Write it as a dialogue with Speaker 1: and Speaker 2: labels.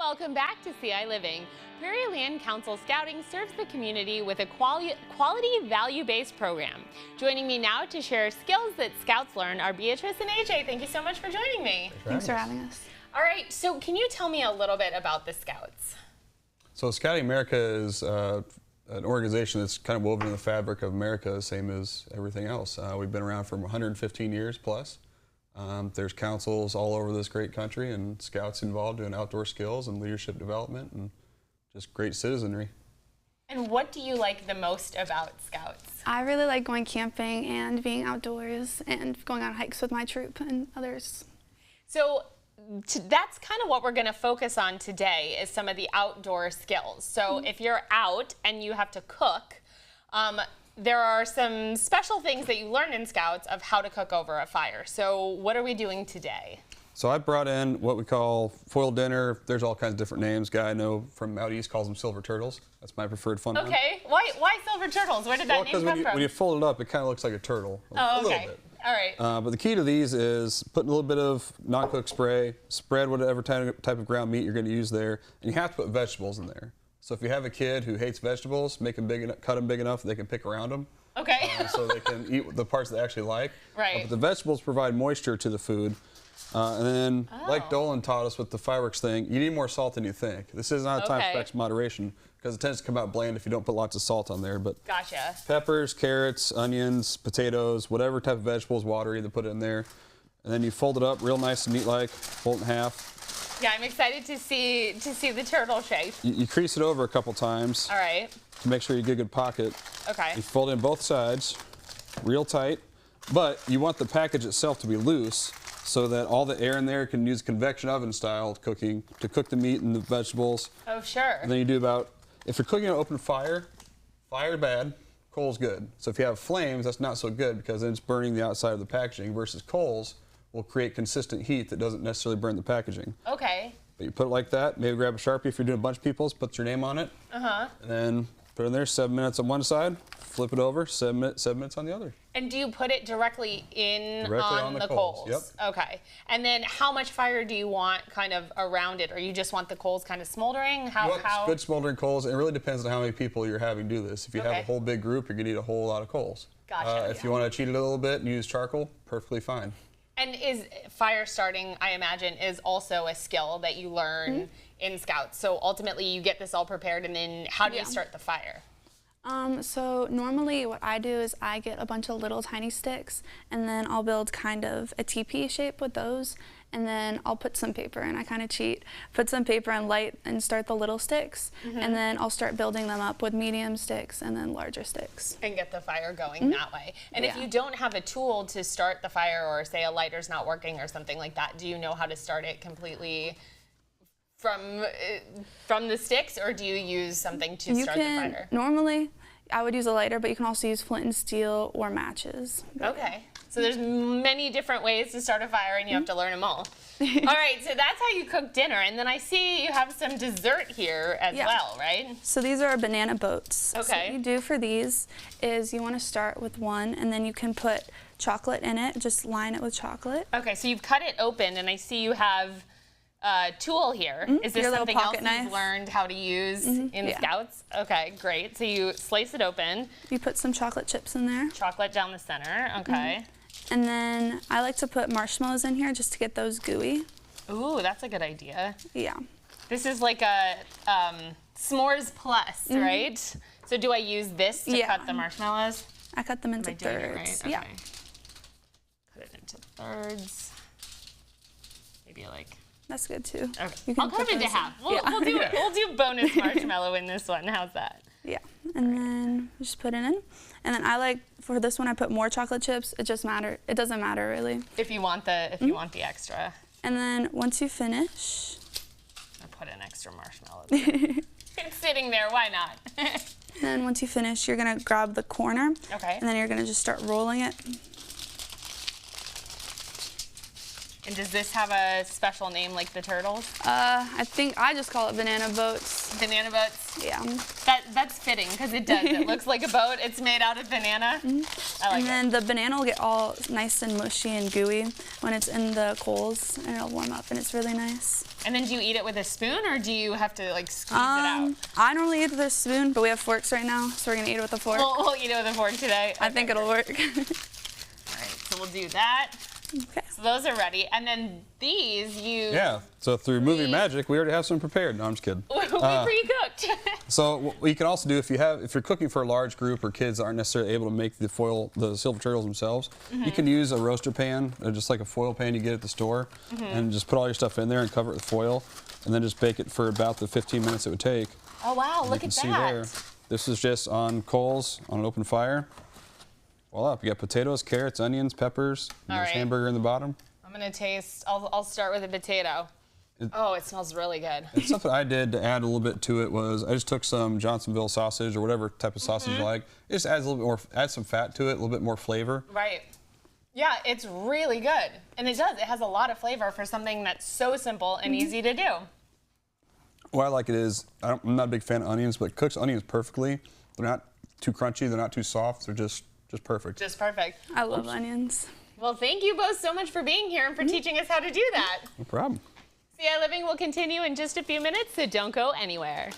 Speaker 1: Welcome back to ciLiving. Prairie Land Council Scouting serves the community with a quality value-based program. Joining me now to share skills that Scouts learn are Beatrice and AJ. Thank you so much for joining me.
Speaker 2: Thanks for having us.
Speaker 1: All right, so can you tell me a little bit about the Scouts?
Speaker 3: So Scouting America is an organization that's kind of woven in the fabric of America, same as everything else. We've been around for 115 years plus. There's councils all over this great country and Scouts involved doing outdoor skills and leadership development and just great citizenry.
Speaker 1: And what do you like the most about Scouts?
Speaker 2: I really like going camping and being outdoors and going on hikes with my troop and others.
Speaker 1: So that's kind of what we're going to focus on today is some of the outdoor skills. So if you're out and you have to cook, there are some special things that you learn in Scouts of how to cook over a fire. So what are we doing today?
Speaker 3: So I brought in what we call foil dinner. There's all kinds of different names. Guy I know from out east calls them silver turtles. That's my preferred fun one.
Speaker 1: Okay, why silver turtles? Where did that name come from?
Speaker 3: When you fold it up, it kind of looks like a turtle.
Speaker 1: Oh, okay.
Speaker 3: A little bit.
Speaker 1: All right.
Speaker 3: But the key to these is putting a little bit of non-cooked spray, spread whatever type of ground meat you're going to use there, and you have to put vegetables in there. So if you have a kid who hates vegetables, make them big enough, cut them big enough that they can pick around them.
Speaker 1: Okay.
Speaker 3: So they can eat the parts they actually like.
Speaker 1: Right.
Speaker 3: But the vegetables provide moisture to the food. And then, like Dolan taught us with the fireworks thing, you need more salt than you think. This is not a time for extra moderation because it tends to come out bland if you don't put lots of salt on there. But
Speaker 1: gotcha.
Speaker 3: Peppers, carrots, onions, potatoes, whatever type of vegetables, water, either put it in there. And then you fold it up real nice and neat like, fold it in half.
Speaker 1: Yeah, I'm excited to see the turtle shape.
Speaker 3: You crease it over a couple times.
Speaker 1: All right.
Speaker 3: To make sure you get a good pocket.
Speaker 1: Okay.
Speaker 3: You fold it in both sides, real tight. But you want the package itself to be loose so that all the air in there can use convection oven style cooking to cook the meat and the vegetables.
Speaker 1: Oh, sure.
Speaker 3: And then you do about, if you're cooking on open fire, fire bad, coal's good. So if you have flames, that's not so good because then it's burning the outside of the packaging versus coals will create consistent heat that doesn't necessarily burn the packaging.
Speaker 1: Okay.
Speaker 3: But you put it like that, maybe grab a Sharpie if you're doing a bunch of people's, put your name on it.
Speaker 1: Uh-huh.
Speaker 3: And then put it in there, 7 minutes on one side, flip it over, 7 minutes on the other.
Speaker 1: And do you put it directly in
Speaker 3: on
Speaker 1: the coals?
Speaker 3: Yep.
Speaker 1: Okay. And then how much fire do you want kind of around it? Or you just want the coals kind of smoldering? How?
Speaker 3: Good smoldering coals. It really depends on how many people you're having do this. If you have a whole big group, you're going to need a whole lot of coals.
Speaker 1: Gotcha.
Speaker 3: If you want to cheat it a little bit and use charcoal, perfectly fine.
Speaker 1: And is fire starting, I imagine, is also a skill that you learn in Scouts. So ultimately you get this all prepared and then how do you start the fire?
Speaker 2: So normally what I do is I get a bunch of little tiny sticks and then I'll build kind of a teepee shape with those and then I'll put some paper and I kind of cheat, put some paper and light and start the little sticks and then I'll start building them up with medium sticks and then larger sticks.
Speaker 1: And get the fire going that way. And if you don't have a tool to start the fire or say a lighter's not working or something like that, do you know how to start it completely from the sticks, or do you use something to start the fire?
Speaker 2: Normally, I would use a lighter, but you can also use flint and steel or matches.
Speaker 1: Okay, so there's many different ways to start a fire, and you have to learn them all. All right, so that's how you cook dinner, and then I see you have some dessert here as well, right?
Speaker 2: So these are banana boats.
Speaker 1: Okay.
Speaker 2: So what you do for these is you want to start with one, and then you can put chocolate in it. Just line it with chocolate.
Speaker 1: Okay, so you've cut it open, and I see you have tool here. Is this something else you've learned how to use in Scouts? Okay, great. So you slice it open.
Speaker 2: You put some chocolate chips in there.
Speaker 1: Chocolate down the center, okay.
Speaker 2: And then I like to put marshmallows in here just to get those gooey.
Speaker 1: Ooh, that's a good idea.
Speaker 2: Yeah.
Speaker 1: This is like a s'mores plus, right? So do I use this to cut the marshmallows?
Speaker 2: I cut them into thirds.
Speaker 1: Right? Okay.
Speaker 2: Yeah.
Speaker 1: Cut it into thirds. Maybe like.
Speaker 2: That's good too.
Speaker 1: Okay. I'll cut them into half. We'll do bonus marshmallow in this one. How's that?
Speaker 2: Yeah. And then just put it in. And then I like for this one I put more chocolate chips. It doesn't matter really.
Speaker 1: If you want the want the extra.
Speaker 2: And then once you finish,
Speaker 1: I put an extra marshmallow there. It's sitting there, why not?
Speaker 2: then once you finish, you're gonna grab the corner.
Speaker 1: Okay.
Speaker 2: And then you're gonna just start rolling it.
Speaker 1: And does this have a special name like the turtles?
Speaker 2: I think I just call it banana boats.
Speaker 1: Banana boats?
Speaker 2: Yeah.
Speaker 1: That's fitting because it does. It looks like a boat. It's made out of banana. I like
Speaker 2: And then the banana will get all nice and mushy and gooey when it's in the coals, and it'll warm up, and it's really nice.
Speaker 1: And then do you eat it with a spoon, or do you have to like squeeze it out?
Speaker 2: I normally eat with a spoon, but we have forks right now, so we're gonna eat it with a fork.
Speaker 1: We'll eat it with a fork today.
Speaker 2: I think it'll work.
Speaker 1: All right, so we'll do that.
Speaker 2: Okay.
Speaker 1: So those are ready. And then these you...
Speaker 3: Yeah, so through movie magic, we already have some prepared. No, I'm just kidding.
Speaker 1: we pre-cooked.
Speaker 3: So what you can also do if you're cooking for a large group or kids that aren't necessarily able to make the silver turtles themselves, you can use a roaster pan, just like a foil pan you get at the store, and just put all your stuff in there and cover it with foil, and then just bake it for about the 15 minutes it would take.
Speaker 1: Oh wow,
Speaker 3: And
Speaker 1: look
Speaker 3: you
Speaker 1: at
Speaker 3: can
Speaker 1: that.
Speaker 3: see there, this is just on coals on an open fire. Voila, you got potatoes, carrots, onions, peppers, and there's hamburger in the bottom.
Speaker 1: I'm gonna taste, I'll start with a potato. Oh, it smells really good.
Speaker 3: And something I did to add a little bit to it was I just took some Johnsonville sausage or whatever type of sausage you like. It just adds a little bit more, adds some fat to it, a little bit more flavor.
Speaker 1: Right. Yeah, it's really good. And it does, it has a lot of flavor for something that's so simple and easy to do.
Speaker 3: What I like it is, I'm not a big fan of onions, but it cooks onions perfectly. They're not too crunchy, they're not too soft, they're just perfect.
Speaker 1: Just perfect.
Speaker 2: I love onions.
Speaker 1: Well, thank you both so much for being here and for teaching us how to do that.
Speaker 3: No problem.
Speaker 1: ciLiving will continue in just a few minutes, so don't go anywhere.